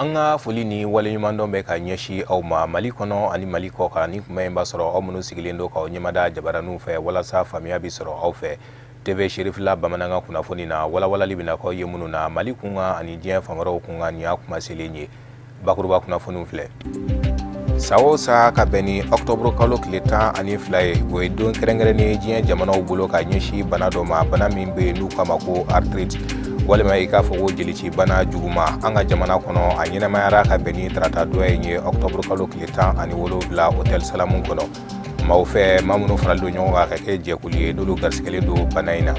Anga foli ni wale nyumando be ka nyeshi au ma Mali kono ani Mali ko ka ni kuma imba soro au munu sigilendo ka nyamada jabaranu fe wala sa famia bi soro au fe TV Sheriff la bamananga kuna foni na wala libina ko yemunu na Mali kunga ani dien famaro kunga ni akuma selenye bakuruba kuna fonu fle sawo sa ka beni Octobre kalo kleta ani fly we don kerengere ni dien jamana ubulo ka nyeshi banado ma bana mimbe nu kama ko arthritis wale mai ka fogo jelici bana juguma anga jamana kono anyina mayara ka beni trata do yenye Octobre kalo kleta ani wolo bla hotel salamun kono mawfe mamuno fraldo nyonga ka ke jekuliye dulu garsikelindo banaina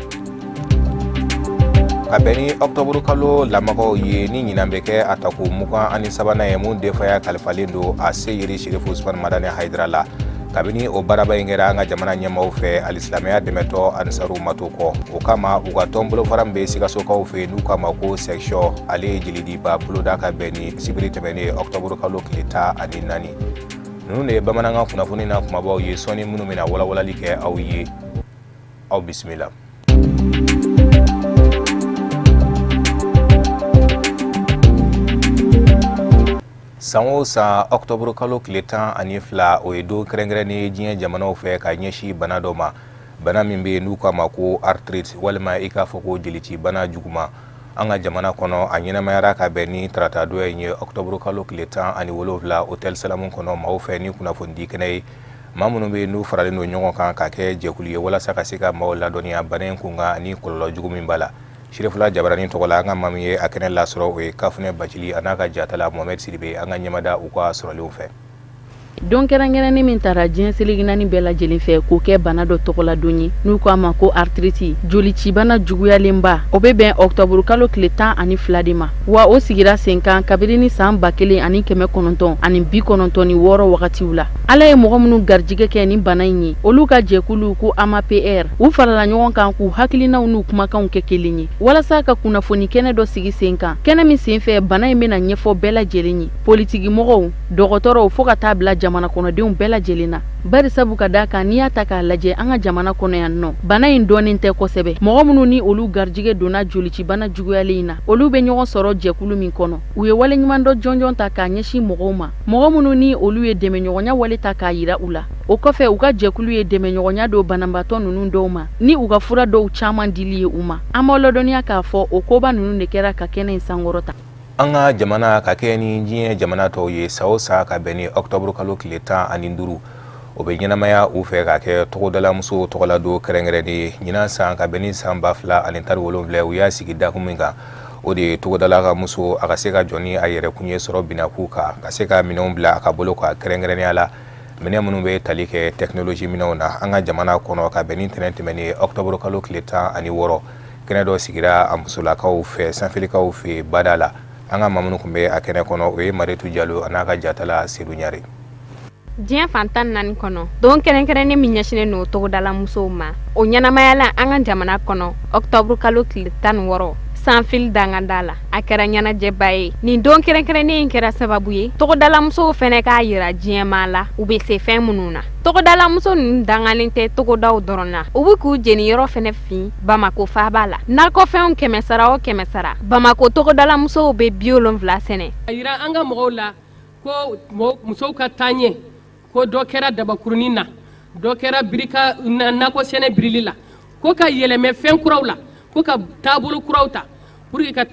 ka beni Octobre kalo lamako ye ni nyinambeke ataku muka ani sabana yemu defaya kalfalindo ase yiri Sheriff Usman Madani Haidrala kabini o baraba ingera anga jamana nyama ufe alislamia demeto ansaru matoko okama ugatombulo farambe sigasoka ufe nukama ko section ale jilidi ba buloda ka beni sibirite beni Octobre kalo kleta ani nani nune bamananga kuna funi na kuma bawo ye soni munu mina wala like au ye au bismillah sanwo sa Octobre kalo kleta ani fla o edo krengre ni jien jamana ofe ka nyeshi banado ma bana mimbe nuka mako arthritis walma ika foko jilici bana juguma anga jamana kono anyina mayara ka beni trata do yenye Octobre kalo kleta ani wolovla hotel salamun kono ma ofe ni kuna fondi kenai mamunu be nu farale no nyongo kan ka ke jekuliye wala saka sika mawla donia banen kunga ani kololo jugumi mbala Sheriff la jabarani togola anga mamiye akene la soro we kafune bachili anaka jatala Mohamed Sidibe anga nyamada ukwa soro leunfe don kerangena ni min tara jien seligina ni bela jeli fe ko ke bana do togola donyi nu ko ama ko arthritis joli ci bana juguya lemba obe ben Octobre kalo kleta ani fladima wa o sigira 5 ans kabirini san bakele ani keme kononton ani bi kononton ni woro wakati wula ala ye mogo munu garjige ke ni bana yin olu ka jekulu ko ama PR u falala nyon kan ku hakilina unu kuma kan ke kelinyi wala saka kuna foni kene do sigi 5 ans kene mi senfe bana yimena nyefo bela jelinyi politiki mogo dogotoro foka tabla jamana kono deun bela jelina bari sabu ka daka ni ataka laje anga jamana kono yanno bana indoni nte kosebe mogo munu ni olu garjige dona jolici bana juguyalina olu be nyogo soro jekulu min kono uye wale nyumando jonjon ta ka nyeshi mogo ma mogo munu ni olu ye deme nyogonya wale ta ka yira ula o kofe uga jekulu ye deme nyogonya do banambato nunu doma ni uga fura do chaman diliye uma amolo donia ka fo okoba nunu nekera ka kene insangorota anga jamana ka keni jien jamana to ye sausa ka beni Octobre kalo kleta ani nduru obe nyina maya ufe ka ke togodala muso togola do kerengere ni nyina san ka beni samba fla alintar wolonvle uya sigida kuminga ode togodala ka muso akaseka joni ayere kunye soro bina kuka kaseka minombla akabolo ka kerengere ni ala mene munu be talike technology minona anga jamana kono ka beni internet meni Octobre kalo kleta ani woro kenedo sigira amsula ka ufe sanfilika ufe badala anga mamunu kumbe akene kono we Maretu Jallo anaka jatala sirunyare Dien fantan nan kono don keren ni minyashine no to dala musoma o nyana mayala anga jamana kono Octobre kalo klitan woro sans fil dangandala akara nyana jebaye ni don keren ni inkera sababu ye to dala muso fene ka yira dien mala ube se fen mununa to dala muso ni dangalinte to daw dorona ubu ku jeni yoro fene fi Bamako fa bala na ko fen kemesara o kemesara Bamako to dala muso be biolon vla sene ayira anga mogola ko muso ka tanye ko do kera daba kurnina do kera birika na ko sene brilila ko ka yeleme fen kurawla ko ka tabulu kurawta pour que ka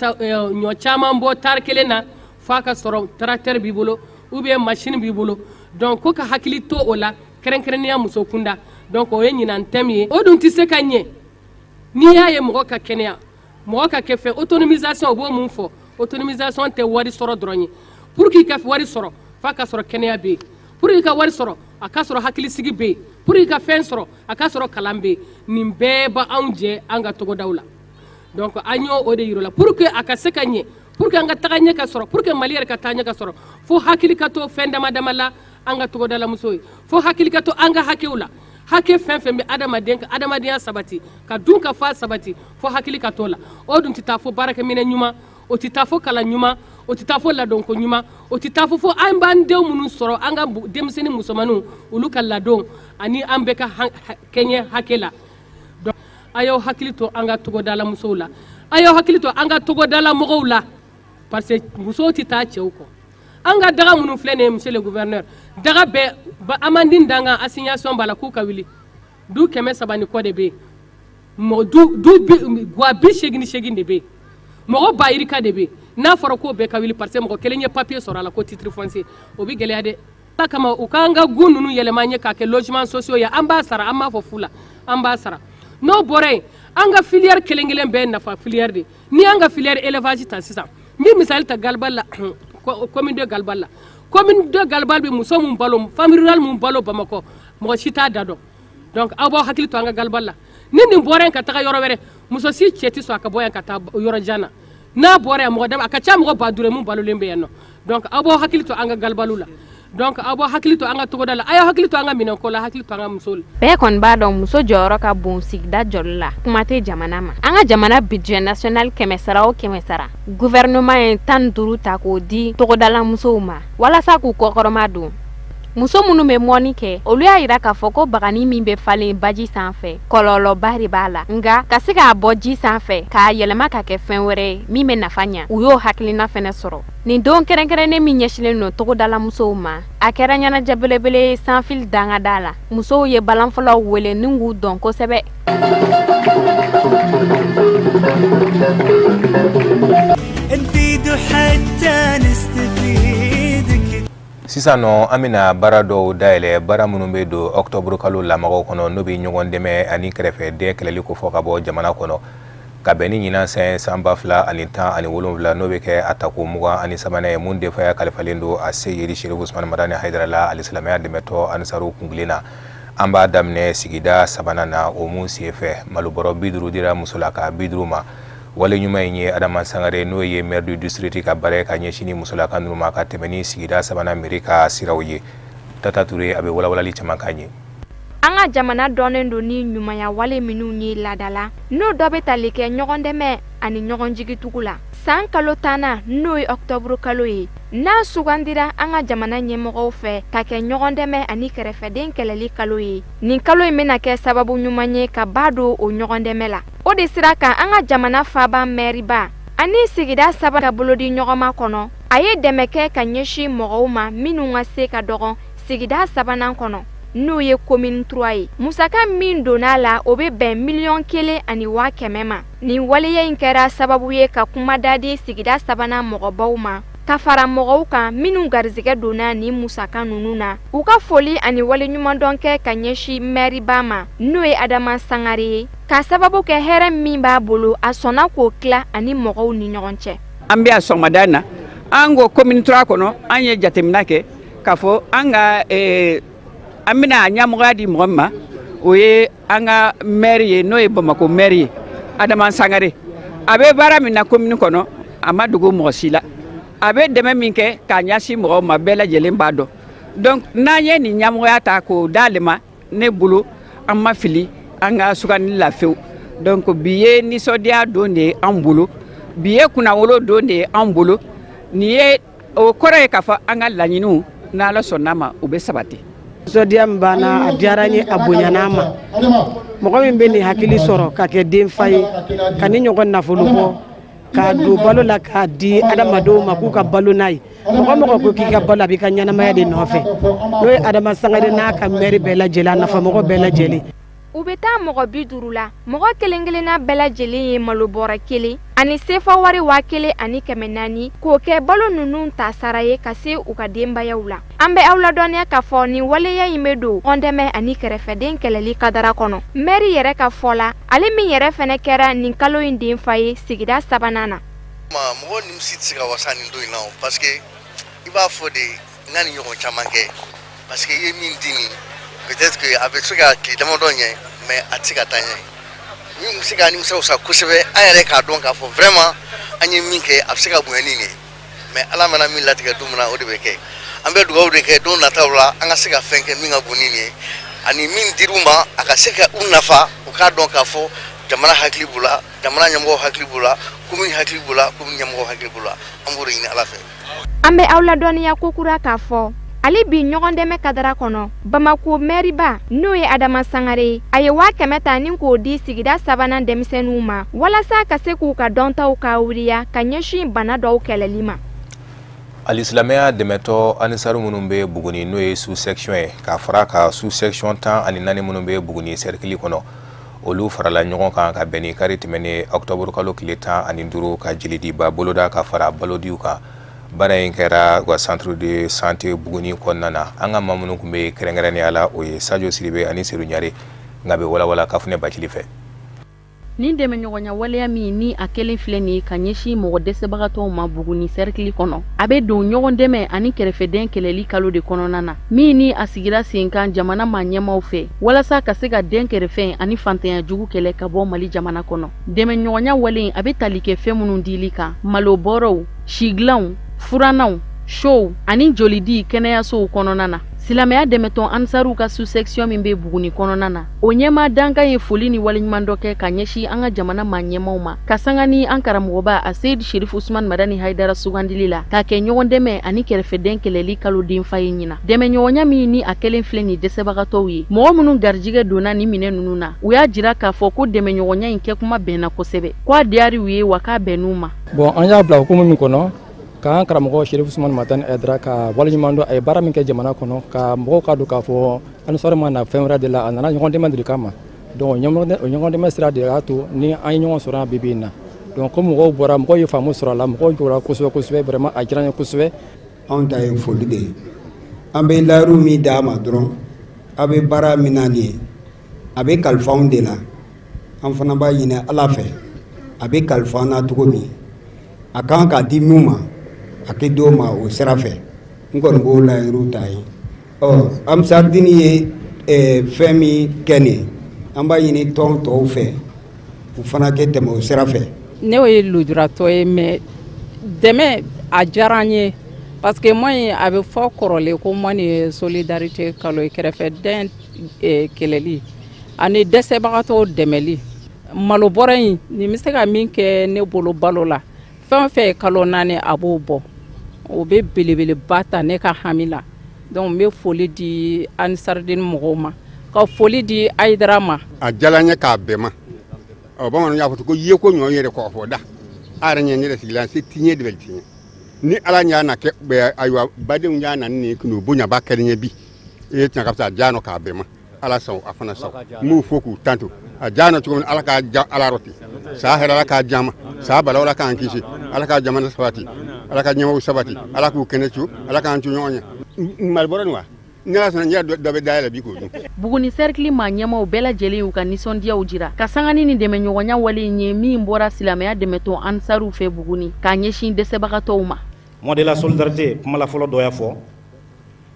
nyo chama mbo tar kelena fa ka soro tracteur bi bolo ou bien machine bi bolo donc ko ka hakilito ola keren ya muso kunda donc o yenyi nan temye o dun tise kanye ni yaye mo ka kenya mo ka ke fe autonomisation bo mun fo autonomisation te wari soro dronyi pour que ka wari soro fa ka soro kenya be pour que wari soro aka soro hakili sigi be pour que fen soro aka soro kalambe nimbe ba anje anga togo dawla donc agno o de yirola pour que aka sekanye pour que anga taganya ka soro pour que malier ka tanya ka soro fo hakili ka to fen dama la anga togo dala musoy fo hakili ka to anga hakeula hake fen be adama den sabati ka dun ka fa sabati fo hakili ka tola o dun titafo baraka mine nyuma o titafo kala nyuma o titafo la don ko nyuma o titafo fo amban de munu soro anga demseni musomanu uluka la don ani ambe ka kenye hakela ayo hakili to anga togo dala musola ayo hakili to anga togo dala mogowla parce que muso ti taa cɛw kɔ an ka daga minnu filɛ nin ye monsieur le gouverneur daga bɛɛ amandine danga assignation b'a la k'u ka wuli du 300 ni kɔ de bɛ yen mɔgɔ guwa 88 de bɛ yen mɔgɔ bayirika de bɛ yen n'a fɔra k'o bɛɛ ka wuli parce que mɔgɔ kelen ye papier sɔrɔ a la ko titre foncier o bɛ gɛlɛya dɛ ta kama u k'an ka gun ninnu yɛlɛma an ye k'a kɛ logement sociaux ye an b'a sara an b'a fɔ fu la an b'a sara n'o bɔra yen an ka filière kelen-kelen bɛɛ nafa filière de ni an ka filière élevage ta sisan n bɛ misali ta Galbal la commune de Galbal la commune de Galbal bɛ muso mun balo famille rurale mun balo Bamakɔ mɔgɔ si t'a da dɔn donc aw b'aw hakili to an ka Galbal la ni nin bɔra yen ka taga yɔrɔ wɛrɛ muso si cɛ tɛ sɔn a ka bɔ yan ka taa yɔrɔ jan na n'a bɔra yan mɔgɔ dama a ka ca mɔgɔ 5,000 mun balolen bɛ yan nɔ donc aw b'aw hakili to an ka Galbalu la donc aw b'aw hakili to an ka togoda la a y'aw hakili to an ka minɛnko la hakili to an ka muso la. bɛɛ kɔni b'a dɔn muso jɔyɔrɔ ka bon sigida jɔli la kuma tɛ jamana ma an ka jamana budget national 100 o 100 gouvernement ye 15 ta k'o di togodala musow ma walasa k'u kɔkɔrɔma don muso minnu bɛ mɔni kɛ olu y'a yira k'a fɔ ko bagani min bɛ falen baji sanfɛ kɔlɔlɔba de b'a la nka ka se k'a bɔ ji sanfɛ k'a yɛlɛma ka kɛ fɛn wɛrɛ ye min bɛ nafa ɲa u y'o hakilina fɛnɛ sɔrɔ nin don kɛrɛnkɛrɛnnen min ɲɛsilen don togodala musow ma a kɛra ɲɛnajɛ belebele sanfili dangada la musow ye balanfɔlaw wele ni k'u dɔn kosɛbɛ. sisan nɔ an bɛna baara dɔw dayɛlɛ baara minnu bɛ don octobre kalo lamagaw kɔnɔ n'o bɛ ɲɔgɔn dɛmɛ ani kɛrɛfɛden kɛlɛli ko fɔ ka bɔ jamana kɔnɔ ka bɛn ni ɲinan sɛn san 2017 n'o bɛ kɛ a tako 23 ye mun defaya kalifalen don a se yeri Sherifu Usmani Madani Haidara la alisilamɛya dɛmɛtɔ Ansaru kungilen na an b'a daminɛ sigida 3nan na o mun sen fɛ malobɔrɔ 50 dira musolaka 50 ma wale ɲuman in ye Adama Sangare n'o ye maire du district ka baara ka ɲɛsin musolaka ninnu ma ka tɛmɛ ni sigida 3nan mairie ka siraw ye Tata Ture a bɛ walawalali caman k'an ye. An ka jamana dɔnnen don ni ɲumanya wale minnu ye ladala n'o dɔ bɛ tali kɛ ɲɔgɔn dɛmɛ ani ɲɔgɔn jigitugu la san kalo 10 n'o ye octobre kalo ye n'a sugandira an ka jamana ɲɛmɔgɔw fɛ ka kɛ ɲɔgɔn dɛmɛ ani kɛrɛfɛden kɛlɛli kalo ye nin kalo in bɛna kɛ sababu ɲuman ye ka ba don o ɲɔgɔn dɛmɛ la o de sira kan an ka jamana faaba mairiba ani sigida 3 ka bolodi ɲɔgɔnma kɔnɔ a ye dɛmɛ kɛ ka ɲɛsin mɔgɔw ma minnu ka se ka dɔgɔn sigida 3nan kɔnɔ n'o ye commune 3 ye musaka min donna la o bɛ bɛn $1,000,000 ani 500,000 ma nin waleya in kɛra sababu ye ka kuma dadi sigida 3nan mɔgɔbaw ma ka fara mɔgɔw kan minnu garizigɛ donna ni musaka ninnu na u ka foli ani wale ɲumandɔn kɛ ka ɲɛsin mairiba ma n'o ye Adama Sangare ye ka sababu kɛ hɛrɛ min b'a bolo a sɔnna k'o tila ani mɔgɔw ni ɲɔgɔn cɛ. An bɛ a sɔgɔmada in na an ko commune 3 kɔnɔ an ye jateminɛ kɛ k'a fɔ an ka an bɛna ɲɛmɔgɔya di mɔgɔ min ma o ye an ka maire ye n'o ye Bamakɔ maire ye Adama Sangare a bɛ baara min na commune kɔnɔ a ma dogo mɔgɔ si la a bɛ dɛmɛ min kɛ k'a ɲɛsin mɔgɔw ma bɛɛ lajɛlen b'a dɔn donc n'an ye nin ɲɛmɔgɔya ta k'o d'ale ma ne bolo an ma fili an ka sugandi la fewu donc bi ye nisɔndiya don de ye an bolo bi ye kunnawolo don de ye an bolo nin ye o kɔrɔ ye k'a fɔ an ka laɲiniw n'Ala sɔnn'a ma u bɛ sabati. Nisɔndiya min b'an a diyara n ye a bonyana an ma mɔgɔ min bɛ nin hakili sɔrɔ ka kɛ denfa ye ka ni ɲɔgɔn nafolo bɔ k'a don balo la k'a di adamadenw ma k'u ka balo n'a ye mɔgɔ ko k'i ka balo a b'i ka ɲɛnamaya de nɔfɛ n'o ye Adama Sangare n'a ka maire bɛɛ lajɛlen a nafamɔgɔ bɛɛ lajɛlen. U bɛ taa mɔgɔ 50 la mɔgɔ kelen-kelenna bɛɛ lajɛlen ye malobɔrɔ 1 ani sefa wari 1,000 ani 400 k'o kɛ balo ninnu ta sara ye ka se u ka denbayaw la an bɛ aw ladɔnniya k'a fɔ nin waleya in bɛ don ɲɔgɔndɛmɛ ani kɛrɛfɛden kɛlɛli kadara kɔnɔ maire yɛrɛ ka fɔ la ale min yɛrɛ fɛnɛ kɛra nin kalo in denfa ye sigida 3nan na. Mɔgɔ nimisi tɛ se ka wasa nin don in na o parce que i b'a fɔ de n ka nin ɲɔgɔn caman kɛ parce que i ye min di nin peut-être que a bɛ se ka tile damadɔ ɲɛ mais a tɛ se ka taa ɲɛ min bɛ se ka nimisa wasa kosɛbɛ an yɛrɛ k'a dɔn k'a fɔ vraiment an ye min kɛ a bɛ se ka bonya ni nin ye mais Ala mana min latigɛ don min na o de bɛ kɛ an bɛ dugawu de kɛ don nataw la an ka se ka fɛn kɛ min ka bon ni nin ye ani min dir'u ma a ka se ka u nafa u k'a dɔn k'a fɔ jamana hakili b'u la jamana ɲɛmɔgɔw hakili b'u la commune hakili b'u la commune ɲɛmɔgɔw hakili b'u la an b'o de ɲini Ala fɛ. An bɛ aw ladɔnniya ko kura k'a fɔ ale bi ɲɔgɔn dɛmɛ kadara kɔnɔ Bamako mɛriba n'o ye Adama Sangare a ye 100 ta ni k'o di sigida 3nan denmisɛnninw ma walasa ka se k'u ka dɔntaw ka wuriya ka ɲɛsin bana dɔw kɛlɛli ma. Alisilamɛya dɛmɛtɔ anisaru minnu bɛ Buguni n'o ye sous-section ye ka fara ka sous-section 14 minnu bɛ Buguni cercle kɔnɔ olu farala ɲɔgɔn kan ka bɛn ni kari tɛmɛnen octobre kalo tile 15 ka jelidiba boloda ka fara balodiw kan. Baara in kɛra wa centre de santé Buguni kɔnɔna na an ka maa minnu tun bɛ kɛrɛnkɛrɛnnenya la o ye Sadio Siribe ani Seru Ɲare nka bɛ walawala Kafunɛ Bacili fɛ. Nin dɛmɛ ɲɔgɔnya waleya min ni a kelen filɛ nin ka ɲɛsin mɔgɔ dɛsɛbagatɔw ma Buguni cercle kɔnɔ a bɛ don ɲɔgɔn dɛmɛ ani kɛrɛfɛden kɛlɛli kalo de kɔnɔna na min ni a sigira sen kan jamana maa ɲɛmaw fɛ walasa ka se ka den kɛrɛfɛ ani fantanya jugu kɛlɛ ka bɔ Mali jamana kɔnɔ. Dɛmɛ ɲɔgɔnya wale a bɛ tali kɛ fɛn minnu dili kan malo bɔrɔw sigilanw furanaw show ani jolidi kɛnɛyasow kɔnɔna na. Silamɛya dɛmɛtɔn ansaru ka sous-section min bɛ Buguni kɔnɔna na o ɲɛma danka ye foli ni waleɲuman dɔ kɛ ka ɲɛsin an ka jamana maa ɲɛmaw ma ka sanga ni an karamɔgɔba a Seyid Sherif Usman Madani Haidara sugandili la k'a kɛ ɲɔgɔn dɛmɛ ani kɛrɛfɛden kɛlɛli kalo den fa ye ɲina. Dɛmɛ ɲɔgɔnya min ni a kelen filɛ ni dɛsɛbagatɔw ye mɔgɔ minnu garijigɛ donna ni minɛ ninnu na u y'a jira k'a fɔ ko dɛmɛ ɲɔgɔnya in kɛ kuma bɛnna kosɛbɛ k'a diyari u ye wa k'a bɛnn'u ma. Bon an y'a bila hukumu min kɔnɔ k'an karamɔgɔ Sherif Usman Madani Haidara ka waleɲuman dɔ a ye baara min kɛ jamana kɔnɔ ka mɔgɔw ka don k'a fɔ Ansar ma na fɛn wɛrɛ de la a nana ɲɔgɔn dɛmɛ de kama donc o ɲɔgɔn dɛmɛ sira de y'a to ni an ye ɲɔgɔn sɔrɔ bi bi in na donc ko mɔgɔw bɔra mɔgɔw ye faamu sɔrɔ a la mɔgɔw jɔra kosɛbɛ vraiment a diyara n ye kosɛbɛ. Anw ta ye foli de ye an bɛ layiru min d'a ma dɔrɔn a bɛ baara min na nin ye a bɛ kalifa anw de la an fana b'a ɲini Ala fɛ a bɛ kalifa an na cogo min a kan k'a di min ma a tɛ d'o ma o sira fɛ n kɔni b'o layiru ta ye Amsaridini ye fɛn min kɛ nin an b'a ɲini tɔn tɔw fɛ u fana kɛ tɛmɛ o sira fɛ. Ne ye lujuratɔ ye mais dɛmɛ a diyara n ye parce que moi a bɛ fɔ kɔrɔlen ko moi ni ye solidarité kalo ye kɛrɛfɛden kɛlɛli ani dɛsɛbagatɔw dɛmɛli malo bɔrɛ in nin bɛ se ka min kɛ ne bolo balo la fɛn o fɛn ye kalo 4 a b'o bɔ o bɛ belebeleba ta ne ka hami la donc n bɛ foli di Ansaridini mɔgɔw ma ka foli di Haidara ma. A diyara n ye k'a bɛɛ ma bamananw y'a fɔ ko ye ko ɲɔgɔn yɛrɛ kɔ fɔ da a yɛrɛ ɲɛ n yɛrɛ sigilan se tiɲɛ de bɛ tiɲɛ ni Ala y'a na kɛ ayiwa badenw y'a na ni k'u bonya ba kɛri ɲɛ bi e ye tiɲɛ ka fisa a diya nɔ k'a bɛɛ ma Ala sɔn a fana sɔn n b'u fo k'u tanto a diya nɔ cogo min Ala k'a diya Ala rɔ ten saa hɛrɛ Ala k'a diya ma saa bala Ala k'an kisi Ala k'a jamana sabati Ala ka ɲɛmɔgɔw sabati Ala k'u kɛnɛ cu Ala k'an cu ɲɔgɔn ɲɛ malibɔrɛ nin wa n y'a sɔrɔ n yɛrɛ dɔ bɛ dayɛlɛ bi k'o dun. Buguni cercle maa ɲɛmaw bɛɛ lajɛlen y'u ka nisɔndiyaw jira ka sangani ni dɛmɛ ɲɔgɔnya wale in ye min bɔra silamɛya dɛmɛtɔn ansaruw fɛ Buguni k'a ɲɛsin dɛsɛbagatɔw ma. Mot de la solidarité kuma la fɔlɔ dɔ y'a fɔ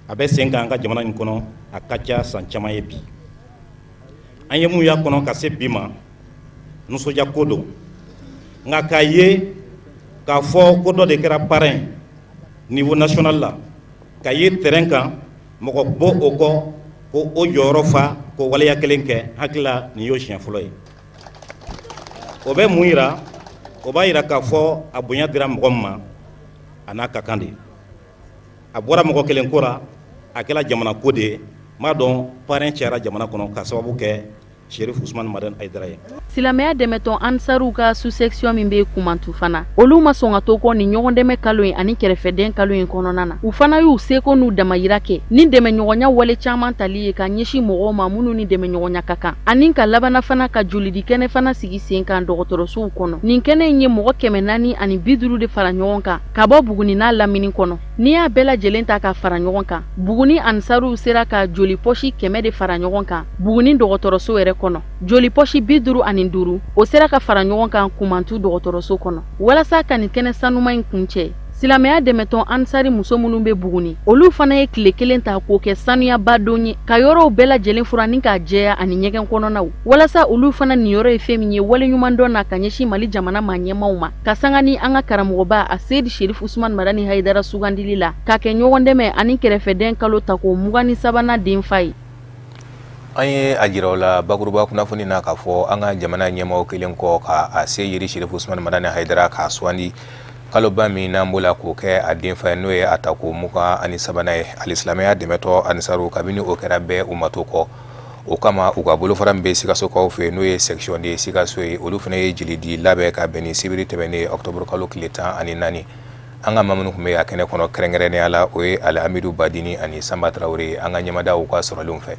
a bɛ sen kan an ka jamana in kɔnɔ a ka ca san caman ye bi an ye mun y'a kɔnɔ ka se bi ma nisɔndiya ko don nka k'a ye k'a fɔ ko dɔ de kɛra parrain niveau national la ka ye terrain kan mɔgɔ bɔ o kɔ ko o jɔyɔrɔ fa ko waleya kelen kɛ hakilila nin y'o siɲɛ fɔlɔ ye o bɛ mun yira o b'a yira k'a fɔ a bonya dira mɔgɔ min ma a n'a ka kan de a bɔra mɔgɔ kelen ko ra a kɛra jamana ko de ye m'a dɔn parrain cayara jamana kɔnɔ ka sababu kɛ Sherif Usman Madani Haidara ye. Silamɛya dɛmɛtɔn ansaruw ka sous-section min bɛ Kumantu fana olu ma sɔn ka to kɔ ni ɲɔgɔn dɛmɛ kalo in ani kɛrɛfɛden kalo in kɔnɔna na u fana y'u seko n'u damayira kɛ ni dɛmɛ ɲɔgɔnya wale caman tali ye ka ɲɛsin mɔgɔw ma minnu ni dɛmɛ ɲɔgɔnya ka kan ani ka labana fana ka jolidi kɛnɛ fana sigi sen kan dɔgɔtɔrɔsow kɔnɔ nin kɛnɛ in ye mɔgɔ 450 de fara ɲɔgɔn kan ka bɔ Buguni n'a lamini kɔnɔ n'i y'a bɛɛ lajɛlen ta ka fara ɲɔgɔn kan Buguni ansaruw sera ka joli pɔsi 100 de fara ɲɔgɔn kan Buguni dɔgɔtɔrɔso yɛrɛ kɔnɔ joli pɔsi 55 o sera ka fara ɲɔgɔn kan Kumantu dɔgɔtɔrɔso kɔnɔ walasa ka nin kɛnɛ sanuma in kuncɛ silamɛya dɛmɛtɔn ansari muso minnu bɛ Buguni olu fana ye tile kelen ta k'o kɛ sanuyaba don ye ka yɔrɔw bɛɛ lajɛlen furan ni k'a jɛya ani ɲɛgɛn kɔnɔnaw walasa olu fana nin yɔrɔ ye fɛn min ye waleɲuman dɔ na ka ɲɛsin Mali jamana maa ɲɛmaw ma ka sanga ni an ka karamɔgɔba a Seyid Sherif Usman Madani Haidara sugandili la k'a kɛ ɲɔgɔn dɛmɛ ani kɛrɛfɛden kalo ta k'o 23nan den fa ye. An ye a jira o la bakuruba kunnafoni na k'a fɔ an ka jamana ɲɛmɔgɔ kelen kɔ ka a se Sherif Usman Madani Haidara k'a sugandi kaloba min n'an b'ola k'o kɛ a denfa n'o ye a ta ko 23 ye alisilamɛya dɛmɛtɔ Ansaru kabini o kɛra bɛɛ u ma to kɔ o kama u ka bolofara min bɛ Sikasokaw fɛ n'o ye section de Sikaso ye olu fana ye jeli di labɛn ka bɛn ni sibiri tɛmɛnen octobre kalo tile 14 an ka maa minnu tun bɛ a kɛnɛ kɔnɔ kɛrɛnkɛrɛnnenya la o ye Alamidu Badini ani Samba Traore an ka ɲɛmadaw ka sɔrɔlenw fɛ.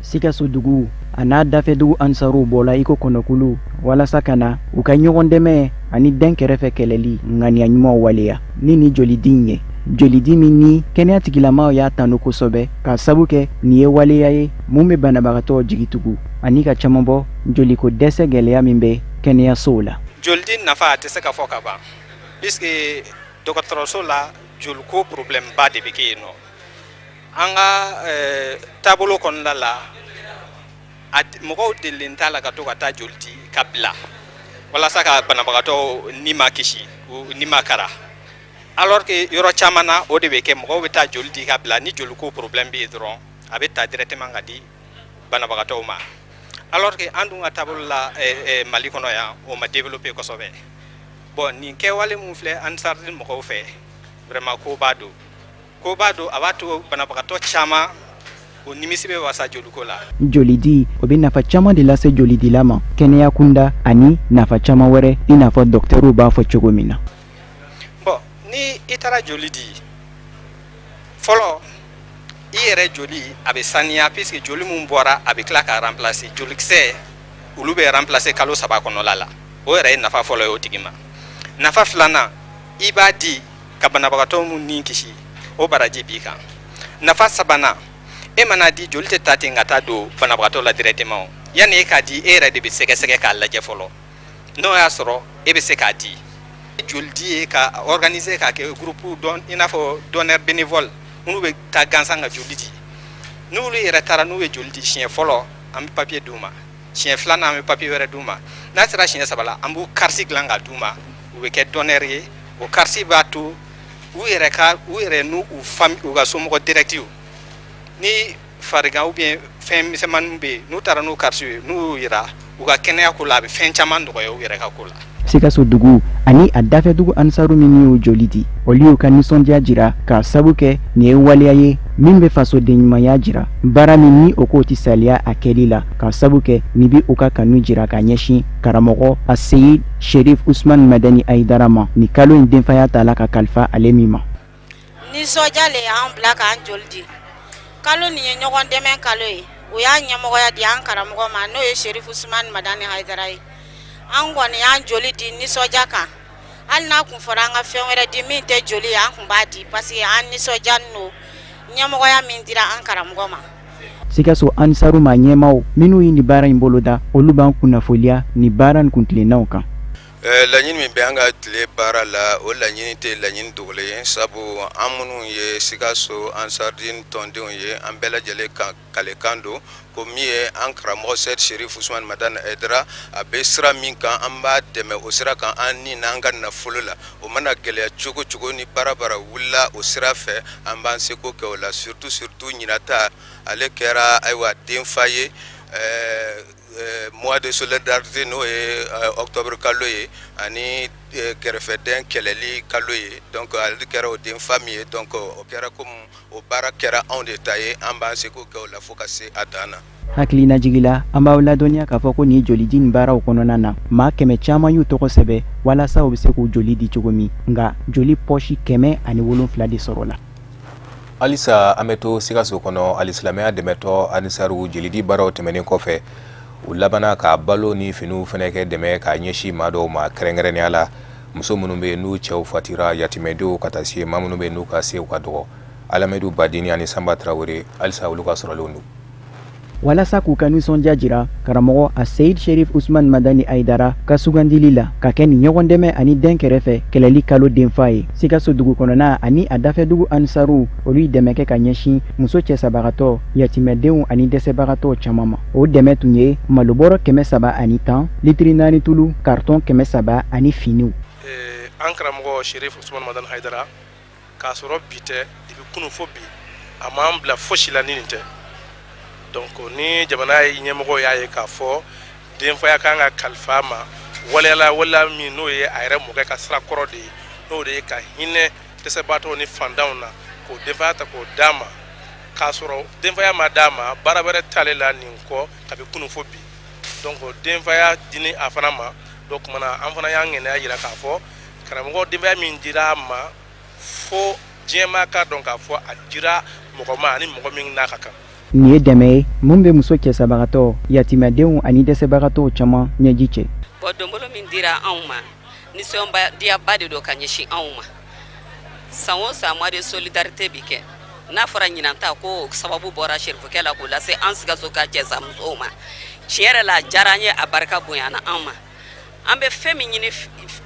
Sikaso dugu a n'a dafɛdugu Ansaru bɔla iko kɔnɔkulu walasa ka na u ka ɲɔgɔn dɛmɛ ani den kɛrɛfɛ kɛlɛli ŋaniya ɲumanw waleya ni jolidin ye jolidi min ni kɛnɛya tigilamaw y'a tanu kosɛbɛ ka sabu kɛ nin ye waleya ye mun bɛ banabagatɔ jigitugu ani ka caman bɔ joliko dɛsɛ gɛlɛya min bɛ kɛnɛyasow la. Jolidi nafa tɛ se ka fɔ ka ban puisque dɔgɔtɔrɔso la joliko problème ba de bɛ kɛ yen nɔ an ka taabolo kɔnɔna la mɔgɔw delilen t'a la ka to ka taa joli di ka bila walasa ka banabagatɔ ni ma kisi ni ma kara alors que yɔrɔ caman na o de bɛ kɛ mɔgɔw bɛ taa joli di ka bila ni joliko problème bɛ yen dɔrɔn a bɛ ta directement ka di banabagatɔw ma alors que an dun ka taabolo la Mali kɔnɔ yan o ma développer kosɛbɛ bon nin kɛwale mun filɛ Ansarudine mɔgɔw fɛ vraiment ko b'a don a b'a to banabagatɔ caman o nimisi bɛ wasa joliko la. Jolidi o bɛ nafa caman de lase jolidila ma kɛnɛya kunda ani nafa caman wɛrɛ i n'a fɔ docteurw b'a fɔ cogo min na. Bon ni i taara joli di fɔlɔ i yɛrɛ joli a bɛ saniya puisque joli mun bɔra a bɛ tila ka remplacer jolikisɛ olu bɛ remplacer kalo 3 kɔnɔla la o yɛrɛ ye nafa fɔlɔ ye o tigi ma. Nafa filanan i b'a di ka banabagatɔ mun ni kisi o baraji b'i kan. Nafa sabanan e mana di joli tɛ taa ten ka taa don banabagatɔ la directement yanni e k'a di e yɛrɛ de bɛ sɛgɛsɛgɛ k'a lajɛ fɔlɔ n'o y'a sɔrɔ e bɛ se k'a di joli di ye ka organiser k'a kɛ groupe i n'a fɔ donneur bénévole minnu bɛ taa gansan ka joli di n'olu yɛrɛ taara n'u ye joli di siɲɛ fɔlɔ an bɛ papier d'u ma siɲɛ filanan an bɛ papier wɛrɛ d'u ma n'a sera siɲɛ 3 la an b'u carte dilan ka d'u ma u bɛ kɛ donneur ye o carte b'a to u yɛrɛ n'u famille u ka somɔgɔ direct ni farigan ou bien fɛn misɛnmaninw bɛ yen n'u taara n'u carte ye n'u yira u ka kɛnɛya ko la a bɛ fɛn caman nɔgɔya u yɛrɛ ka ko la. Sikaso dugu ani a dafɛdugu Ansaru min y'o joli di olu y'u ka nisɔndiya jira k'a sabu kɛ nin ye waleya ye min bɛ fasoden ɲumanya jira baara min ni o k'o tɛ saliya a kɛli la k'a sabu kɛ nin bɛ u ka kanu jira ka ɲɛsin karamɔgɔ Aseyid Sherif Usman Madani Aidara ma ni kalo in denfaya t'a la ka kalifa ale min ma. Nisɔndiya le y'an bila k'an joli di kalo nin ye ɲɔgɔn dɛmɛ kalo ye o y'a ɲɛmɔgɔya di an karamɔgɔ ma n'o ye Sherif Usman Madani Aidara ye an kɔni y'an joli di nisɔndiya kan hali n'a kun fɔra an ka fɛn wɛrɛ di min tɛ joli ye an kun b'a di parce que an nisɔndiya n'o ɲɛmɔgɔya min dira an karamɔgɔ ma. Sikaso Ansaru ma ɲɛmaw minnu ye nin baara in boloda olu b'an kunnafoliya nin baara in kuntilennaw kan. Laɲini min bɛ an ka tile baara la o laɲini tɛ laɲini dogolen ye sabu an minnu ye Sikaso Ansarudine tɔndenw ye an bɛɛ lajɛlen kan kalekan don ko min ye an karamɔgɔ Seyid Sherif Usman Madani Aidara a bɛ sira min kan an b'a dɛmɛ o sira kan an ni n'an ka nafolo la o mana gɛlɛya cogo cogo ni baara wulila o sira fɛ an b'an seko kɛ o la surtout ɲinata ale kɛra ayiwa denfa ye mois de solidarité n'o ye octobre kalo ye ani kɛrɛfɛden kɛlɛli kalo ye donc ale kɛra o denfa min ye donc o kɛra comme o baara kɛra anw de ta ye an b'an seko kɛ o la fo ka se a dan na. Hakilina jigila an b'aw ladɔnniya k'a fɔ ko nin ye joli di nin baaraw kɔnɔna na maa 100 caman y'u tɔgɔ sɛbɛn walasa u bɛ se k'u joli di cogo min nka joli pɔsi 107 de sɔrɔ la. Halisa an bɛ to Sikaso kɔnɔ alisilamɛya dɛmɛtɔ Ansaru jeli di baaraw tɛmɛnen kɔfɛ u labana ka balo ni finiw fɛnɛ kɛ dɛmɛ ka ɲɛsin maa dɔw ma kɛrɛnkɛrɛnnenya la muso minnu bɛ n'u cɛw fatira yatimɛdenw ka taa se maa minnu bɛ n'u ka sew ka dɔgɔ Alamidu Badini ani Samba Traore halisa olu ka sɔrɔlenw don. walasa k'u ka nisɔndiya jira karamɔgɔ Aseyid Sherif Usman Madani Aidara ka sugandili la ka kɛ ni ɲɔgɔn dɛmɛ ani den kɛrɛfɛ kɛlɛli kalo denfa ye. Sikaso dugu kɔnɔna ani a dafɛdugu Ansaru olu ye dɛmɛ kɛ ka ɲɛsin muso cɛsabagatɔ yatimɛdenw ani dɛsɛbagatɔw caman ma. O dɛmɛ tun ye malobɔrɔ 310 litiri 4 tulu karton 300 ani finiw. An karamɔgɔ Sherif Usman Madani Aidara k'a sɔrɔ bi tɛ depuis kunu fo bi a m'an bila fosi la ni nin tɛ. Donc ni jamana ɲɛmɔgɔ y'a ye k'a fɔ denfaya kan ka kalifa ma waliyala wala min n'o ye a yɛrɛ mɔkɛ ka sira kɔrɔ de ye n'o de ye ka hinɛ dɛsɛbaatɔw ni fantanw na k'o denfaya ta k'o d'a ma k'a sɔrɔ denfaya ma d'a ma baara wɛrɛ t'ale la nin kɔ kabi kunu fo bi donc denfaya dini a fana ma donc kumana an fana y'an ŋɛnɛya yira k'a fɔ karamɔgɔ denfaya min dira a ma fo diɲɛmaa ka dɔn k'a fɔ a dira mɔgɔ ma ani mɔgɔ min n'a ka kan. Nin ye dɛmɛ ye mun bɛ muso cɛsabagatɔ yatimɛdenw ani dɛsɛbagatɔw caman ɲɛji cɛ. Bon donbolo min dira anw ma nisɔndiyaba de don ka ɲɛsin anw ma san o san mois de solidarité bi kɛ n'a fɔra ɲinanta ko sababu bɔra serifukɛ la k'o lase an Sikaso ka cɛsamusow ma tiɲɛ yɛrɛ la a diyara an ye a barika bonyana an ma an bɛ fɛn min ɲini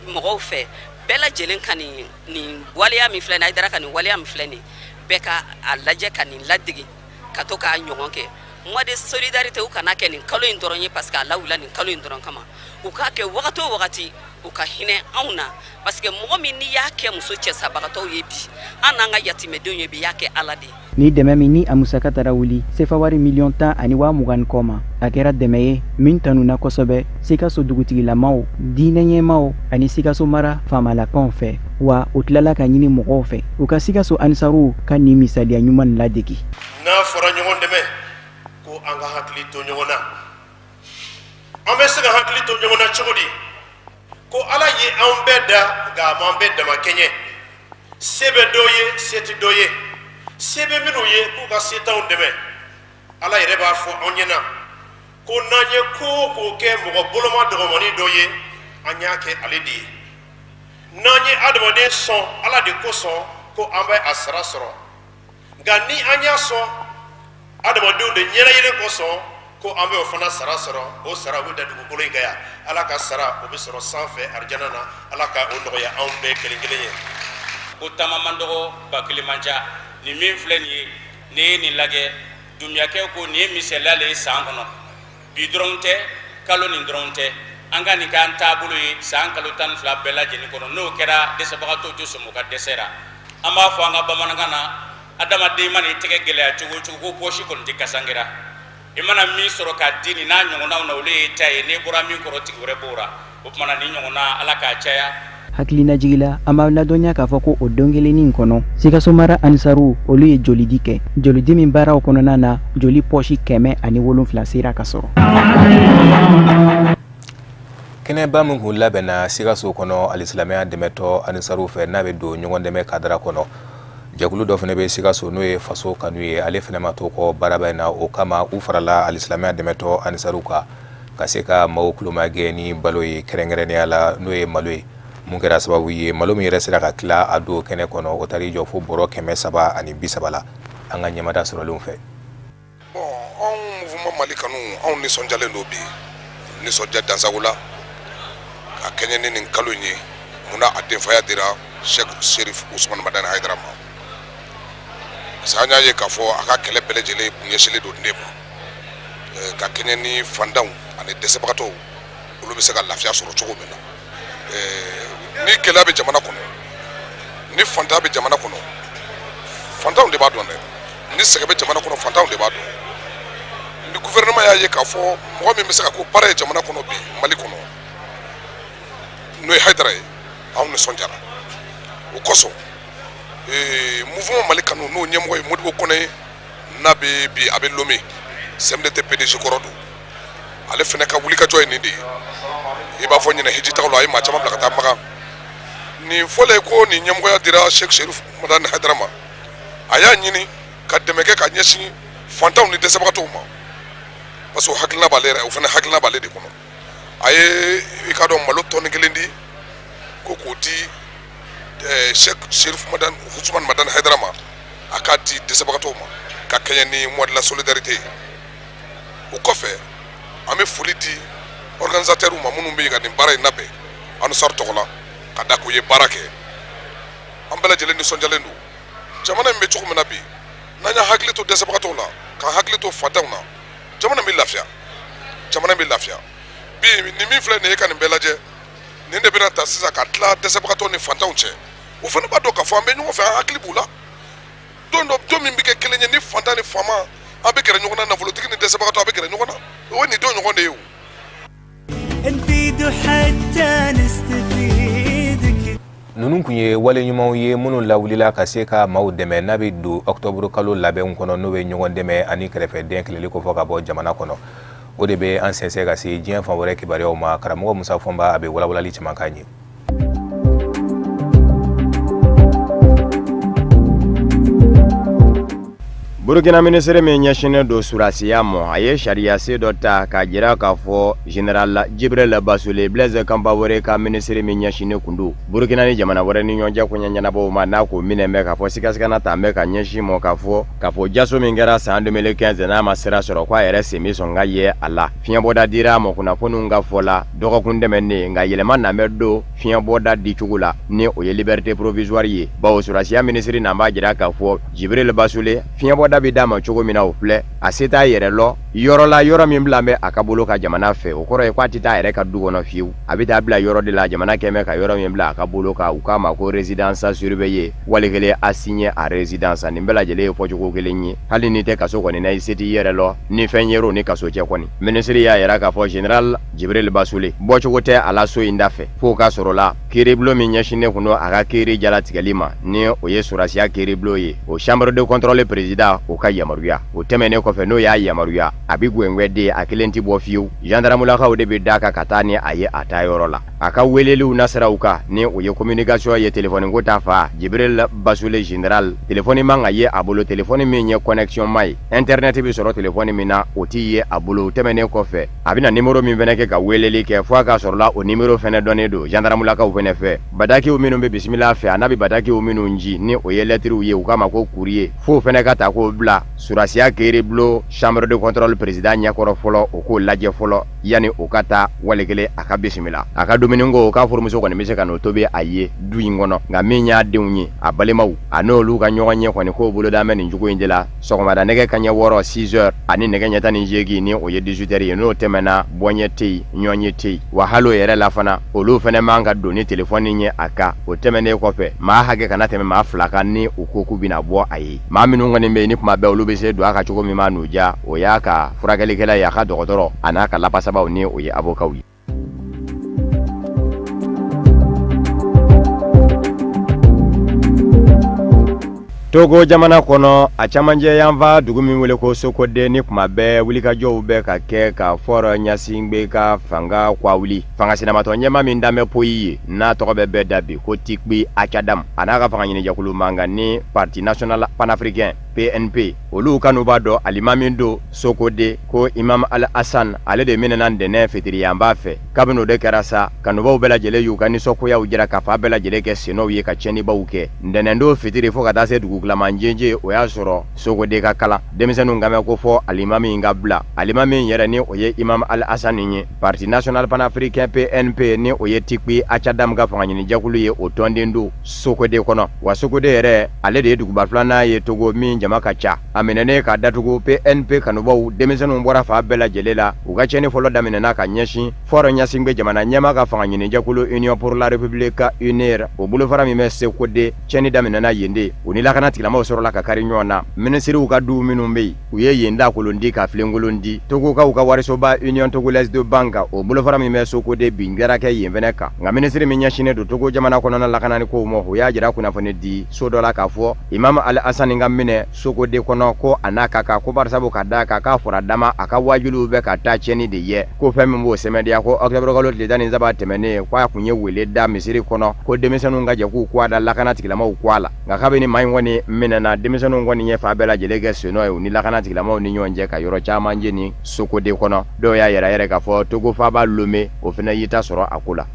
mɔgɔw fɛ bɛɛ lajɛlen ka nin waleya min filɛ nin ye Hayidara ka nin waleya min filɛ nin ye bɛɛ ka a lajɛ ka nin ladege ka to k'a ɲɔgɔn kɛ mois de solidarité u kana kɛ nin kalo in dɔrɔn ye parce que a lawula nin kalo in dɔrɔn kama u k'a kɛ wagati o wagati u ka hinɛ anw na parce que mɔgɔ min n'i y'a kɛ muso cɛsabagatɔw ye bi an n'an ka yatimɛdenw ye bi y'a kɛ Ala de. Ni dɛmɛ min ni a musaka taara wuli sefa wari miliyɔn 10 ani 20 kɔ ma a kɛra dɛmɛ ye min tanuna kosɛbɛ Sikaso dugutigilamaw diinɛ ɲɛmaw ani Sikaso mara faamalakaw fɛ wa o tilala ka ɲini mɔgɔw fɛ u ka Sikaso anisaru ka nin misaliya ɲuman ladegi. N'a fɔra ɲɔgɔn dɛmɛ ko an ka hakili to ɲɔgɔn na an bɛ se ka hakili to ɲɔgɔn na cogo di ko Ala ye an bɛɛ da nka a m'an bɛɛ dama kɛɲɛ se bɛ dɔ ye se tɛ dɔ ye se bɛ minnu ye k'u ka se t'anw dɛmɛ Ala yɛrɛ b'a fɔ anw ɲɛna ko n'an ye ko o ko kɛ mɔgɔ boloma dɔgɔmanin dɔ ye an y'a kɛ ale de ye n'an ye adamaden sɔn Ala de kosɔn ko an bɛ a sara sɔrɔ nka ni an y'a sɔn adamadenw de ɲɛnayiri kosɔn ko an bɛ o fana sara sɔrɔ o sara bɛ da dugukolo in kan yan Ala ka sara o bɛ sɔrɔ sanfɛ arijana na Ala ka o nɔgɔya anw bɛɛ kelen kelen ye. Ko taama man dɔgɔ ba kelen man ca nin min filɛ nin ye ne ye nin lajɛ dumuyakɛ ko nin ye misaliya le ye san kɔnɔ bi dɔrɔn tɛ kalo nin dɔrɔn tɛ an ka nin k'an taabolo ye san kalo 12 bɛɛ lajɛlen kɔnɔ n'o kɛra dɛsɛbagatɔw tɛ sɔn o ka dɛsɛ ra an b'a fɔ an ka bamanankan na adamaden mana i tɛgɛ gɛlɛya cogo o cogo ko pɔsi kɔni tɛ kasangira i mana min sɔrɔ k'a di nin n'a ɲɔgɔnnaw na olu ye ta ye n'i bɔra min kɔrɔ tigi wɛrɛ b'o ra o tumana nin ɲɔgɔnna Ala k'a caya. Hakilina jigila an b'a ladɔnya k'a fɔ ko o don kelennin kɔnɔ Sikaso mara anisaru olu ye jolidi kɛ jolidi min baaraw kɔnɔna na joli pɔsi 107 sera ka sɔrɔ. Kɛnɛba min kun labɛnna Sikaso kɔnɔ alisilamɛya dɛmɛtɔ anisaru fɛ n'a bɛ don ɲɔgɔn dɛmɛ kadara kɔnɔ jɛkulu dɔ fana bɛ Sikaso n'o ye faso kanu ye ale fana ma to kɔ baaraba in na o kama u farala alisilamɛya dɛmɛtɔ anisaru kan ka se ka maaw kulomagɛ ni balo ye kɛrɛnkɛrɛnnenya la n'o ye malo ye mun kɛra sababu ye malo min yɛrɛ sera ka tila a don kɛnɛ kɔnɔ o taar'i jɔ fo bɔrɔ 330 la an ka ɲɛmada sɔrɔlenw fɛ. Bon anw mouvement Mali kanu anw nisɔndiyalen don bi nisɔndiya dansago la ka kɛɲɛ ni nin kalo in ye munna a denfaya dira Sheikh Sherif Ousmane Madani Hayidara ma parce que an y'a ye k'a fɔ a ka kɛlɛ bɛɛ lajɛlen kun ɲɛsinnen don ne ma ka kɛɲɛ ni fantanw ani dɛsɛbagatɔw olu bɛ se ka lafiya sɔrɔ cogo min na ni gɛlɛya bɛ jamana kɔnɔ ni fantan bɛ jamana kɔnɔ fantanw de b'a dɔn dɛ ni sɛgɛn bɛ jamana kɔnɔ fantanw de b'a dɔn ni gouvernement y'a ye k'a fɔ mɔgɔ min bɛ se ka ko baara ye jamana kɔnɔ bi Mali kɔnɔ n'o ye Hayidara ye anw nisɔndiyara o kosɔn mouvement Mali kanu n'o ɲɛmɔgɔ ye Modibo Kɔnɛ n'a bɛ bi a bɛ Lomé CMDT PDG kɔrɔ don ale fana ka wulikajɔ ye nin de ye i b'a fɔ ɲinɛ hiji tagaw la a ye maa caman bila ka taa Makan nin fɔlen ko nin ɲɛmɔgɔya dira Sheikh Sherif Madani Hayidara ma a y'a ɲini ka dɛmɛ kɛ ka ɲɛsin fantanw ni dɛsɛbagatɔw ma parce que o hakilina b'ale yɛrɛ o fana hakilina b'ale de kɔnɔ a ye i ka dɔn malo tɔni 1 di ko k'o di Sheikh Sherif Ousmane Madani Hayidara ma a k'a di dɛsɛbagatɔw ma ka kɛɲɛ ni mois de la solidarité ye o kɔfɛ an bɛ foli di organisateurs ma minnu bɛ yen ka nin baara in labɛn Anusar tɔgɔ la ka da k'u ye baara kɛ an bɛɛ lajɛlen nisɔndiyalen don jamana in bɛ cogo min na bi n'an y'a hakili to dɛsɛbagatɔw la k'an hakili to fantanw na jamana bɛ lafiya bi nin min filɛ nin ye ka nin bɛɛ lajɛ nin de bɛna ta sisan ka tila dɛsɛbagatɔw ni fantanw cɛ o fana b'a dɔn k'a fɔ an bɛ ɲɔgɔn fɛ an hakili b'u la don min bɛ kɛ kelen ye ni fantan ni faama an bɛ gɛrɛ ɲɔgɔn na nafolotigi ni dɛsɛbagatɔ a bɛ gɛrɛ ɲɔgɔn na o ye nin don ɲɔgɔn de ye o. نفيد حتى نستفيد. Nunun kun ye wale ɲumanw ye minnu lawulila ka se ka maaw dɛmɛ n'a bɛ don octobre kalo labɛnw kɔnɔ n'o bɛ ɲɔgɔn dɛmɛ ani kɛrɛfɛden keleli ko fɔ ka bɔ jamana kɔnɔ. O de bɛ an sɛnsɛn ka se diɲɛ fan wɛrɛ kibaruyaw ma. Karamɔgɔ Musa Fɔnba a bɛ walawalali caman k'an ye. Burkina ministre min ɲɛsinnen do surasiya ma a ye sariya se dɔ ta ka jira k'a fɔ général Jibril Basule Blaise Compaoré ka ministre min ɲɛsinnen kun do Burkina ni jamana wɛrɛ ni ɲɔgɔn cɛ koɲɛ ɲɛnabɔw ma n'a ko minɛ bɛ k'a fɔ sikasikana ta bɛ ka ɲɛsin mɔ k'a fɔ jaso min kɛra san 2015 n'a ma sira sɔrɔ k'a yɛrɛ sen bɛ sɔn ka ye a la fiɲɛbɔda dira a ma kunnafoniw ka fɔ la dɔgɔkun tɛmɛnen nka yɛlɛma nanbɛ do fiɲɛbɔda di cogo la ni o ye liberté provisoire ye bawo surasiya ministre n'an b'a jira k'a fɔ Jibril Basule fiɲɛbɔda bi d'a ma cogo min na o filɛ a se t'a yɛrɛ lɔ yɔrɔ la yɔrɔ min bila bɛ a ka bolo ka jamana fɛ o kɔrɔ ye k'a tɛ taa yɛrɛ ka du kɔnɔ fiyewu a bɛ taa bila yɔrɔ de la jamana kɛmɛ ka yɔrɔ min bila a ka bolo ka u k'a ma ko résidence surveillée wali kelen assigné à résidence nin bɛɛ lajɛlen ye fɔcogo kelen ye hali ni tɛ kaso kɔni na i se t'i yɛrɛ lɔ ni fɛn yer'o ni kaso cɛ kɔni ministre y'a yɛrɛ k'a fɔ général Jibril Basule bɔcogo tɛ a la so in da fɛ f'o ka sɔrɔ la kiiribulon min ɲɛsinnen kun do a ka kiiri jalatigɛli ma ni o ye surasiya kiiribulon ye o chambre de contrôle président o ka yamaruya o tɛmɛnen kɔfɛ n'o y'a yamaruya a bi gwɛngwɛden a kelen ti bɔ fiyewu gendarmulakaw de bɛ da ka taa ni a ye a ta yɔrɔ la a ka weleliw nasiraw kan ni o ye communication ye téléphone ko ta fa Jibril Basule général téléphone man ka ye a bolo téléphone min ye connexion ma ye internet bi sɔrɔ téléphone min na o ti ye a bolo o tɛmɛnen kɔfɛ a bɛna numéro min fɛnɛ kɛ ka weleli kɛ fo a ka sɔrɔ la o numéro fɛnɛ dɔnnen do gendarmulakaw fɛnɛ fɛ badakiw minnu bɛ bisimila fɛ a n'a bɛ badakiw minnu ji ni o ye lettres ye u k'a ma ko courrier fo fɛnɛ ka ta k'o bila surasiya kiiribulon chambre de contrôle président ɲɛkɔrɔ fɔlɔ o k'o lajɛ fɔlɔ yani o ka taa wali kelen a ka bisimila a ka dumuni ko o k'a furumuso kɔni bɛ se ka n'o tobi a ye du in kɔnɔ nka min y'a denw ye a balimaw a n'olu ka ɲɔgɔn ɲɛ kɔni k'o boloda mɛ nin cogo in de la sɔgɔmada nɛgɛ kaɲɛ 6 6 heures ani nɛgɛ ɲɛ 18 ni o ye 18 heures ye n'o tɛmɛna bɔɲɛ tɛ yen ɲɔɲɛ tɛ yen wa hali o yɛrɛ la fana olu fɛnɛ man ka don ni telefɔni ye a kan o tɛmɛnen kɔfɛ maa hakɛ kana tɛmɛ maa 2 kan ni u ko k'u bɛna bɔ a ye maa minnu kɔni bɛ yen ni kuma bɛɛ olu bɛ se don a ka cogo min ma n'u ja o y'a ka furakɛlikɛla ye a ka dɔgɔtɔrɔ a n'a ka lapasabaw ni o ye avocat ye. Togo jamana kɔnɔ a camancɛ yanfa dugu min wele ko Sokode ni kuma bɛɛ wulikajɔw bɛ ka kɛ ka fɔrɔ Ɲasingbe ka fanga kwa wuli fanga sinamatɔ ɲɛma min danbɛ Poyi ye n'a tɔgɔ bɛ bɛɛ da bi ko Tikpi Achadam a n'a ka fanga ɲinijakulu manga ni Parti National Panafricain PNP olu kanu b'a dɔn alima min do Sokode ko Imam Al Hassan ale de minɛna ntɛnɛn fitiriyanba fɛ kabini o de kɛra sa kanubaw bɛɛ lajɛlen y'u ka nisɔngoyaw jira ka fa bɛɛ lajɛlen kɛ senɔw ye ka tiɲɛnibaw kɛ ntɛnɛndon fitiri fo ka taa se dugu Glamanjenje o y'a sɔrɔ Sokode ka kalan denmisɛnninw ka mɛn ko fɔ alimami in ka bila alimami in yɛrɛ ni o ye Imam Al Hassan ye Parti National Panafricain PNP ni o ye Tikpi Achadam ka fanga ɲinijakulu ye o tɔnden do Sokode kɔnɔ wa Sokode yɛrɛ ale de ye duguba filanan ye Togo min jama ka ca a minɛnen ka datugu PNP kanubaw denmisɛnninw bɔra fa bɛɛ lajɛlen la u ka tiɲɛni fɔlɔ daminɛna ka ɲɛsin fɔrɔ Ɲasingbe jamana ɲɛma ka fanga ɲinijakulu Union pour la République UNIR o bolofara min bɛ Sokode tiɲɛni daminɛna yen de o ni lakana tigilamaw sɔrɔla ka kari ɲɔgɔn na minisiriw ka du minnu bɛ yen u ye yen da kolon di ka filenkolon di Togokaw ka warisoba Union Togolaise de Banque o bolofara min bɛ Sokode bin kɛra kɛ yen fɛnɛ kan nka minisiri min ɲɛsinnen do Togo jamana kɔnɔna lakanani kow ma o y'a jira kunnafoni di so dɔ la k'a fɔ Imam Al Hassan ka minɛ Sokode kɔnɔ ko a n'a ka kan ko barisabu ka da kan k'a fɔra dama a ka wajuliw bɛ ka taa tiɲɛni de ye ko fɛn min b'o sɛmɛdiya ko octobre kalo tile 17 tɛmɛnen k'a kun ye wele da misiri kɔnɔ ko denmisɛnninw ka jɛ k'u kɔ a da lakana tigilamaw kɔ a la nka kabini maa in kɔni minɛna denmisɛnninw kɔni ye fa bɛɛ lajɛlen kɛ senɔ ye u ni lakana tigilamaw ni ɲɔgɔn cɛ ka yɔrɔ caman jeni Sokode kɔnɔ dɔw y'a yɛrɛ k'a fɔ Togo faaba Lome o fana y'i ta sɔrɔ a ko la.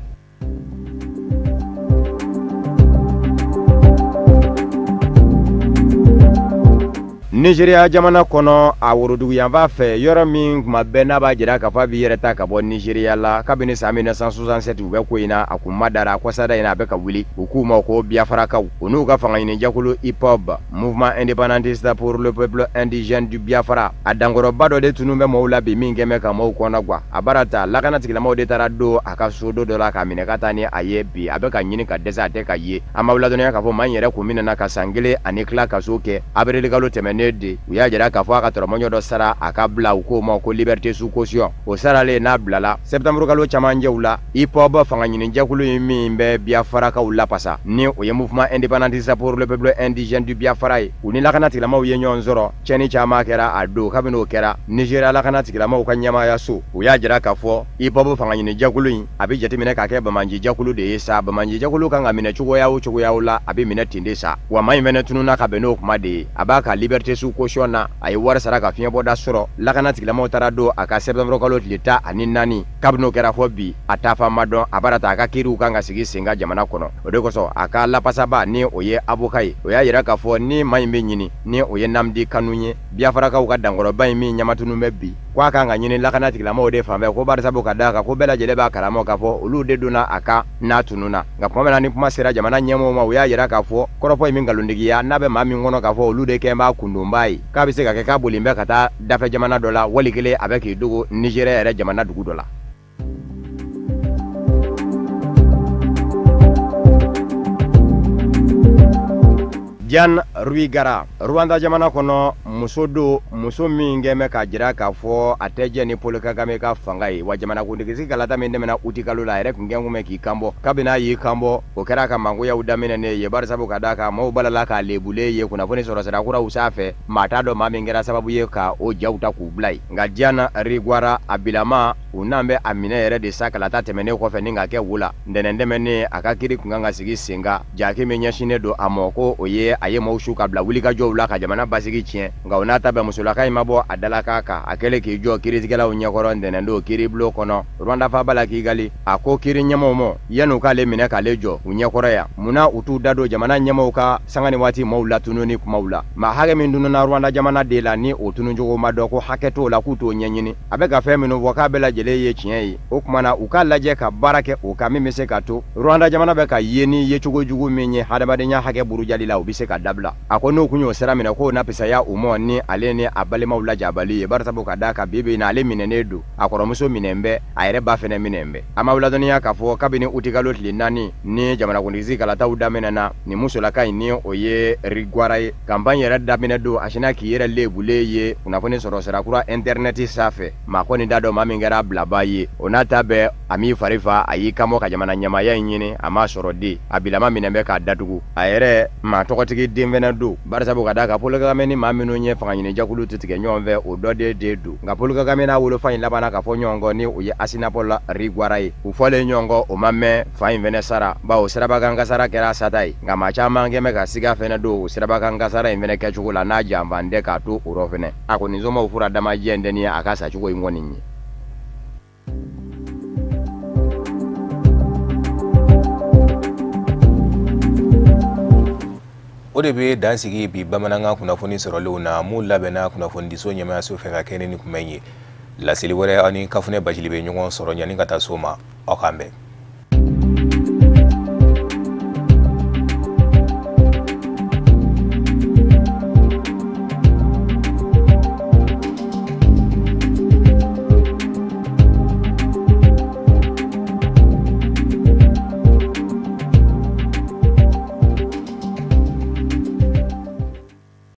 Nigeria jamana kɔnɔ a worodugu yanfa fɛ yɔrɔ min kuma bɛɛ n'a b'a jira k'a fɔ a b'i yɛrɛ ta ka bɔ Nigeria la kabini san 1967 u bɛ ko in na a kun ma dara kɔsada in na a bɛ ka wuli u k'u ma ko Biafrakaw u n'u ka fanga ɲinijakulu IPOB Mouvement Indépendantiste pour le Peuple Indigène du Biafra a dankɔrɔba dɔ de tunu bɛ maaw la bi min kɛmɛ ka maaw kɔnɔ guwa a baara ta lakana tigilamaw de taara don a ka so dɔ la ka minɛ ka taa ni a ye bi a bɛ ka ɲini ka dɛsɛ a tɛ ka ye an b'aw ladɔnniya k'a fɔ maa in yɛrɛ kun minɛna ka san 1 ani tila ka so kɛ avril kalo tɛmɛnen de u y'a jira k'a fɔ a ka tɔrɔmɔɲɔ dɔ sara a ka bila u k'o ma ko liberté sous caution o saralen n'a bilala septembre kalo camancɛw la IPOB fanga ɲinijɛkulu ye min bɛ Biafrakaw lapasa ni o ye mouvement indépendantiste pour le peuple indigène du Biafra ye u ni lakana tigilamaw ye ɲɔgɔn sɔrɔ cɛni caman kɛra a don kabini o kɛra Nigeria lakana tigilamaw ka ɲɛmaya so u y'a jira k'a fɔ IPOB fanga ɲinijɛkulu in a bɛ jateminɛ k'a kɛ bamanjijɛkulu de ye sa bamanjijɛkulu kan ka minɛ cogoya o cogoya la a bɛ minɛ ten de sa wa ma in fɛnɛ tununa ka bɛn n'o kuma de ye a b'a ka liberté sous caution na a ye wari sara ka fiɲɛbɔda sɔrɔ lakana tigilamaw taara don a ka septembre kalo tile 14 kabini o kɛra fɔ bi a t'a fa ma dɔn a b'a ta a ka kiiriw kan ka sigi sen ka jamana kɔnɔ o de kosɔn a ka lapasaba ni o ye avocat ye o y'a yira k'a fɔ ni ma in bɛ ɲini ni o ye Namdi Kanu ye Biafrakaw ka dankɔrɔba in min ɲamatunu bɛ bi ko a kan ka ɲini lakana tigilamaw de fanfɛ ko barisabu ka d'a kan ko bɛɛ lajɛlen b'a kalama k'a fɔ olu de donna a ka n'a tununa nka tuma min na ni kuma sera jamana ɲɛmɔgɔw ma o y'a yira k'a fɔ kɔrɔfɔ ye min nkalontigiya n'a bɛ maa min kɔnɔ k'a fɔ olu de kɛ b'a kundonbaa ye k'a bɛ se ka kɛ k'a bolilen bɛ ka taa dafɛ jamana dɔ la wali kelen a bɛ k'i dogo Nigeria yɛrɛ jamana dugu dɔ la. Jan Ruigara Rwanda jamana kɔnɔ muso min gɛmɛ ka jira k'a fɔ a tɛ jɛ ni Paul Kagame ka fanga ye wa jamanakuntigi kalata min tɛmɛna uti kalo la a yɛrɛ kun gɛn kun bɛ k'i kanbɔ kabini a y'i kanbɔ o kɛra ka mangoyaw daminɛnen ye barisabu ka d'a kan maaw balala k'a lebule ye kunnafoni sɔrɔ sirakuraw sanfɛ maa t'a dɔn maa min kɛra sababu ye ka o jaw ta k'u bila ye nka Jan Ruigara a bilama u n'an bɛ a minɛ yɛrɛ de sa kalata tɛmɛnen kɔfɛ ni ka kɛ wo la ntɛnɛntɛmɛnen a ka kiiri kun kan ka sigi sen kan jaki min ɲɛsinnen don a mɔ ko o ye a ye maaw su ka bila wulikajɔw la ka jamana basigi tiɲɛ nka o n'a ta bɛn musolaka in ma bɔ a dalaka kan a kɛlen k'i jɔ kiiritigɛlaw ɲɛkɔrɔ ntɛnɛndon kiiribulon kɔnɔ Rwanda faba la k'i gali a ko kiiri ɲɛmɔgɔw ma yan'u k'ale minɛ k'ale jɔ u ɲɛkɔrɔ yan munna u t'u da don jamana ɲɛmɔgɔw ka sanga ni waati maaw latunu ni kumaw la maa hakɛ min dununa Rwanda jamana de la ni o tunucogo ma dɔn ko hakɛ t'o la k'u t'o ɲɛɲini a bɛ ka fɛn minnu fɔ k'a bɛɛ lajɛlen ye tiɲɛ ye o tuma na u k'a lajɛ ka baara kɛ o kan min bɛ se ka to Rwanda jamana bɛ ka ye ni yecogo jugu min ye hadamadenya hakɛ burujali la u bɛ se ka dabila a ko n'u kun y'o sira minɛ k'o na pisaya u mɔ ni ale ni a balimaw lajabali ye barisabu ka d'a kan bibi na ale minɛnen don a kɔrɔmuso minɛn bɛ a yɛrɛ ba fɛnɛ minɛn bɛ a ma ladɔnniya k'a fɔ kabini uti kalo tile 4 ni jamanakuntigi kalataw daminɛna ni musolaka in ni o ye Ruigara ye campagne yɛrɛ daminɛ don a sina k'i yɛrɛ lebule ye kunnafoni sɔrɔ sirakura internet sanfɛ maa kɔni da dɔn maa min kɛra bilaba ye o n'a ta bɛɛ a m'i fari fa a y'i kanbɔ ka jamana ɲamaya in ɲini a m'a sɔrɔ den a bilama minɛn bɛ k'a datugu a yɛrɛ maa tɔgɔtigi den fɛnɛ don barisabu ka d'a kan Paul Kagame ni maa minnu ye fanga ɲinijɛkulu tɛ tigɛ ɲɔgɔn fɛ o dɔ de don nka Paul Kagame n'a wolofa in labanna ka fɔ ɲɔgɔn kɔ ni o ye Asinapol Ruigara ye u fɔlen ɲɔgɔn kɔ o ma mɛn fa in fɛnɛ sara bawo sirabakan kasara kɛra sata ye nka maa caman kɛmɛ ka siga fɛnɛ don o sirabakan kasara in fɛnɛ kɛcogo la n'a janfan tɛ k'a to o rɔ fɛnɛ a kɔni nsomaw fura damajɛ ntɛni ye a ka sacogo in kɔni ye. O de bɛ dansigi bi bamanankan kunnafoni sɔrɔlenw na mun labɛnna kunnafonidiso ɲɛmaayaso fɛ ka kɛnɛ ni kunbɛn ye laseli wɛrɛ aw ni Kafunɛ Bajili bɛ ɲɔgɔn sɔrɔ yanni ka taa so ma aw k'an bɛn.